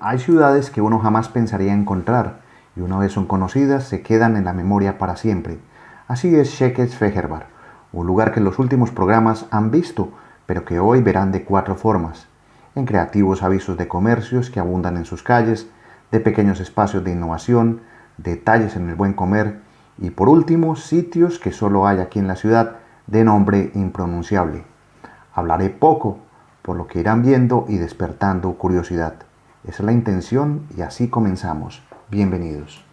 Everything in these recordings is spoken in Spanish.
Hay ciudades que uno jamás pensaría encontrar y una vez son conocidas se quedan en la memoria para siempre. Así es Shekets-Fehervar, un lugar que en los últimos programas han visto, pero que hoy verán de 4 formas. En creativos avisos de comercios que abundan en sus calles, de pequeños espacios de innovación, detalles en el buen comer y por último sitios que solo hay aquí en la ciudad de nombre impronunciable. Hablaré poco, por lo que irán viendo y despertando curiosidad. Esa es la intención y así comenzamos. Bienvenidos.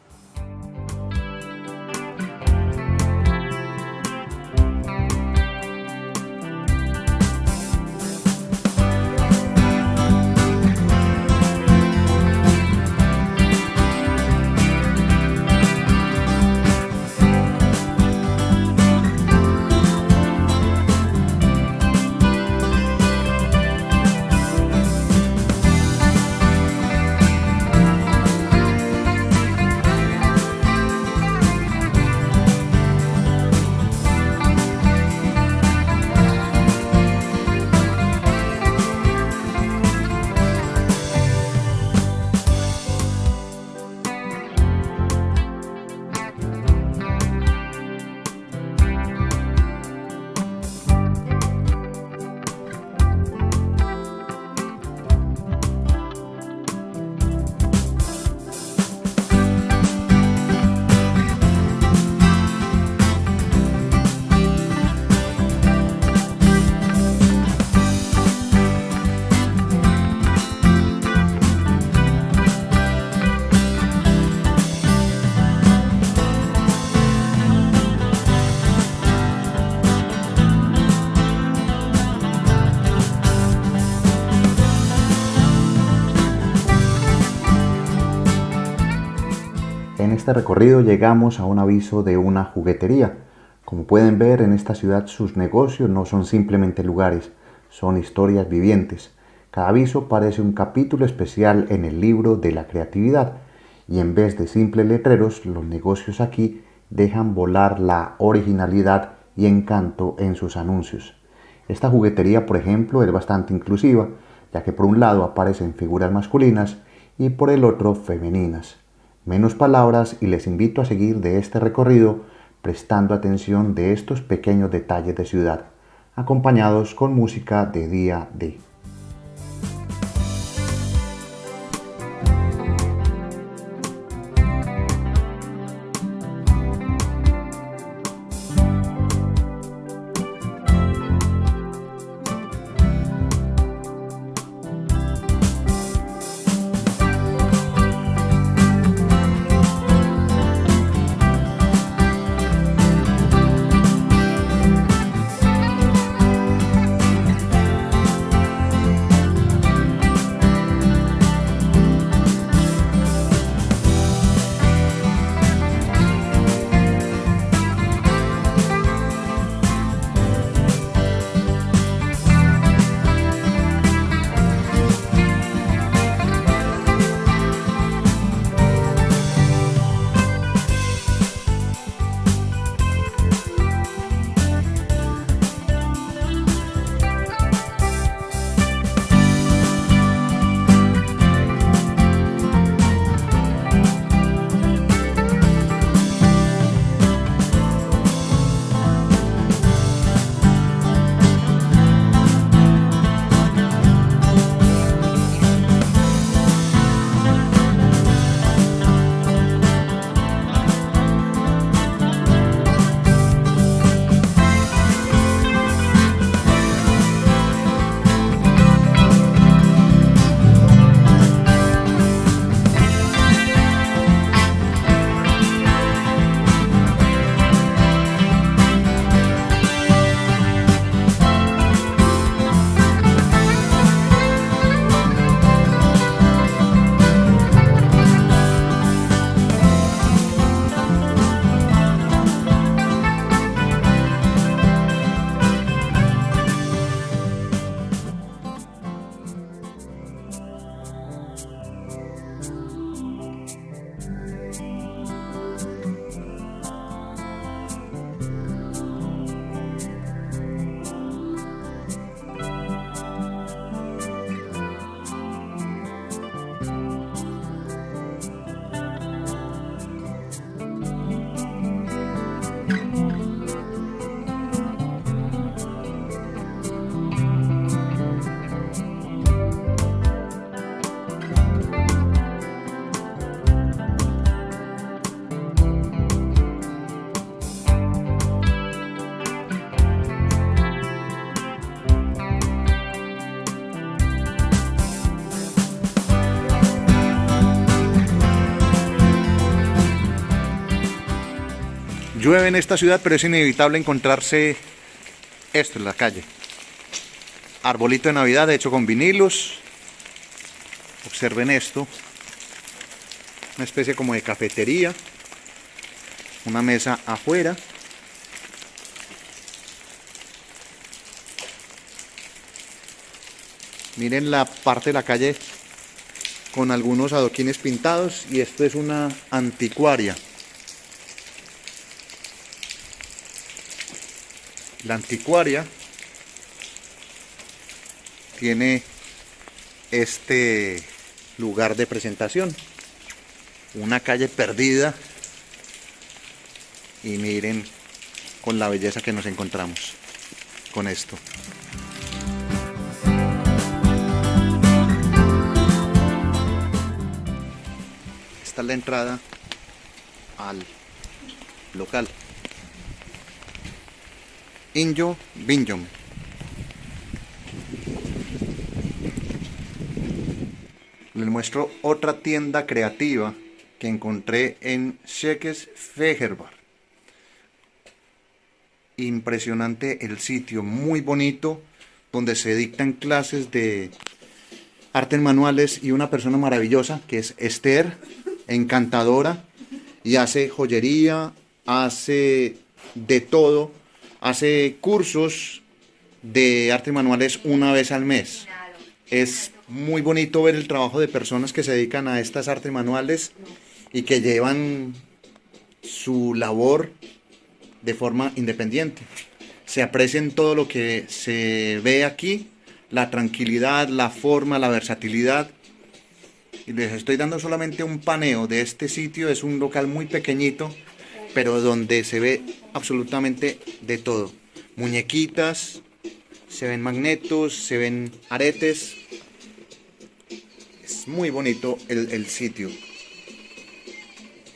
En este recorrido llegamos a un aviso de una juguetería. Como pueden ver, en esta ciudad sus negocios no son simplemente lugares, son historias vivientes. Cada aviso parece un capítulo especial en el libro de la creatividad y en vez de simples letreros, los negocios aquí dejan volar la originalidad y encanto en sus anuncios. Esta juguetería, por ejemplo, es bastante inclusiva, ya que por un lado aparecen figuras masculinas y por el otro femeninas. Menos palabras y les invito a seguir de este recorrido prestando atención de estos pequeños detalles de ciudad, acompañados con música de día D. Llueve en esta ciudad, pero es inevitable encontrarse esto en la calle. Arbolito de Navidad hecho con vinilos. Observen esto. Una especie como de cafetería. Una mesa afuera. Miren la parte de la calle con algunos adoquines pintados, y esto es una anticuaria. La anticuaria tiene este lugar de presentación, una calle perdida, y miren con la belleza que nos encontramos con esto. Esta es la entrada al local. Inyo Binjom. Les muestro otra tienda creativa que encontré en Shekes Fehervar. Impresionante el sitio, muy bonito, donde se dictan clases de artes manuales, y una persona maravillosa que es Esther, encantadora, y hace joyería, hace de todo, hace cursos de artes manuales una vez al mes. Es muy bonito ver el trabajo de personas que se dedican a estas artes manuales y que llevan su labor de forma independiente. Se aprecia en todo lo que se ve aquí, la tranquilidad, la forma, la versatilidad. Y les estoy dando solamente un paneo de este sitio. Es un local muy pequeñito, pero donde se ve absolutamente de todo. Muñequitas, se ven magnetos, se ven aretes. Es muy bonito el sitio.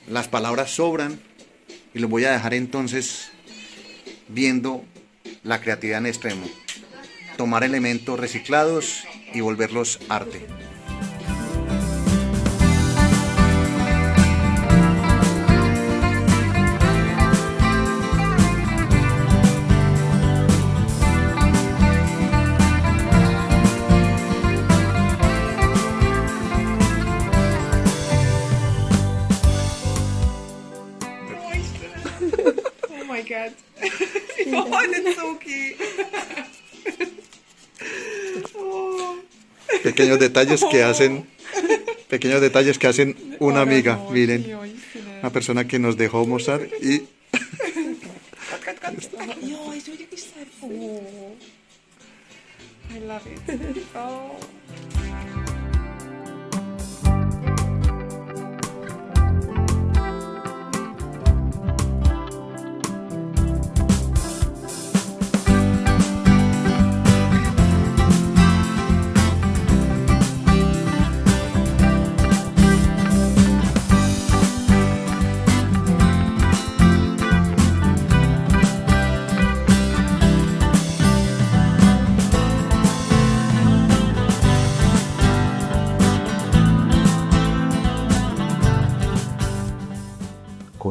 Las palabras sobran, y los voy a dejar entonces viendo la creatividad en extremo. Tomar elementos reciclados y volverlos arte. Oh my god. Oh, that's so cute. Oh. Pequeños detalles que hacen una amiga. Miren, una persona que nos dejó mostrar y Yo, it's really sad. Oh. I love it. Oh.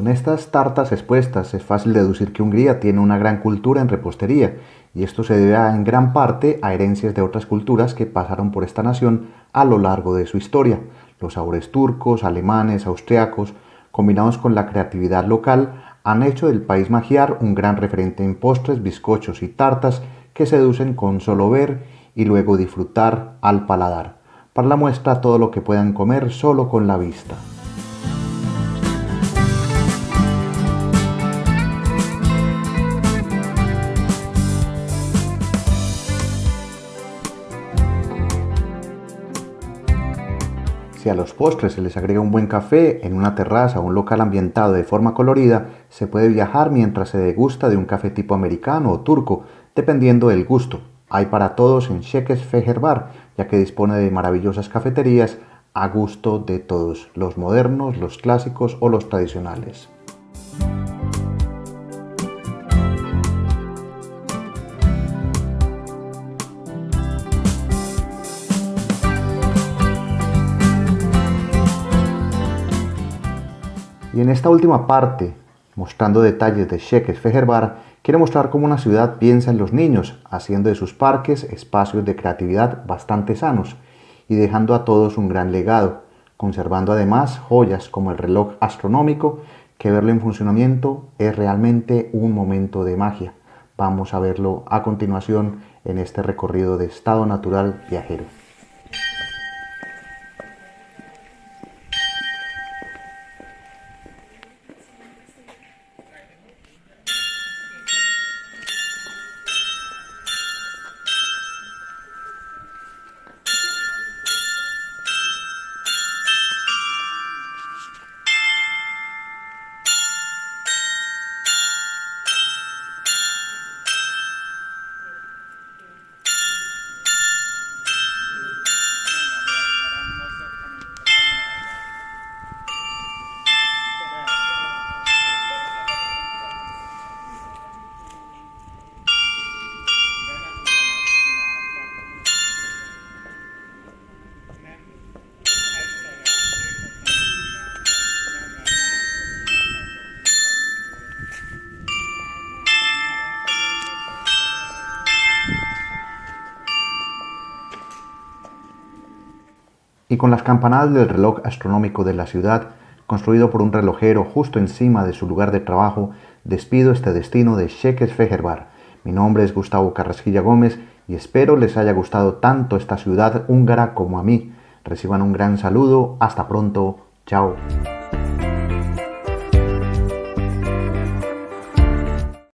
con estas tartas expuestas es fácil deducir que Hungría tiene una gran cultura en repostería, y esto se debe en gran parte a herencias de otras culturas que pasaron por esta nación a lo largo de su historia. Los sabores turcos, alemanes, austriacos, combinados con la creatividad local, han hecho del país magiar un gran referente en postres, bizcochos y tartas que seducen con solo ver y luego disfrutar al paladar. Para la muestra, todo lo que puedan comer solo con la vista. Si a los postres se les agrega un buen café en una terraza o un local ambientado de forma colorida, se puede viajar mientras se degusta de un café tipo americano o turco, dependiendo del gusto. Hay para todos en Shekes Fehervar, ya que dispone de maravillosas cafeterías a gusto de todos, los modernos, los clásicos o los tradicionales. Y en esta última parte Mostrando detalles de Székesfehérvár, quiere mostrar cómo una ciudad piensa en los niños, haciendo de sus parques espacios de creatividad bastante sanos y dejando a todos un gran legado, conservando además joyas como el reloj astronómico, que verlo en funcionamiento es realmente un momento de magia. Vamos a verlo a continuación en este recorrido de estado natural viajero. Y con las campanadas del reloj astronómico de la ciudad, construido por un relojero justo encima de su lugar de trabajo, despido este destino de Székesfehérvár. Mi nombre es Gustavo Carrasquilla Gómez y espero les haya gustado tanto esta ciudad húngara como a mí. Reciban un gran saludo, hasta pronto, chao.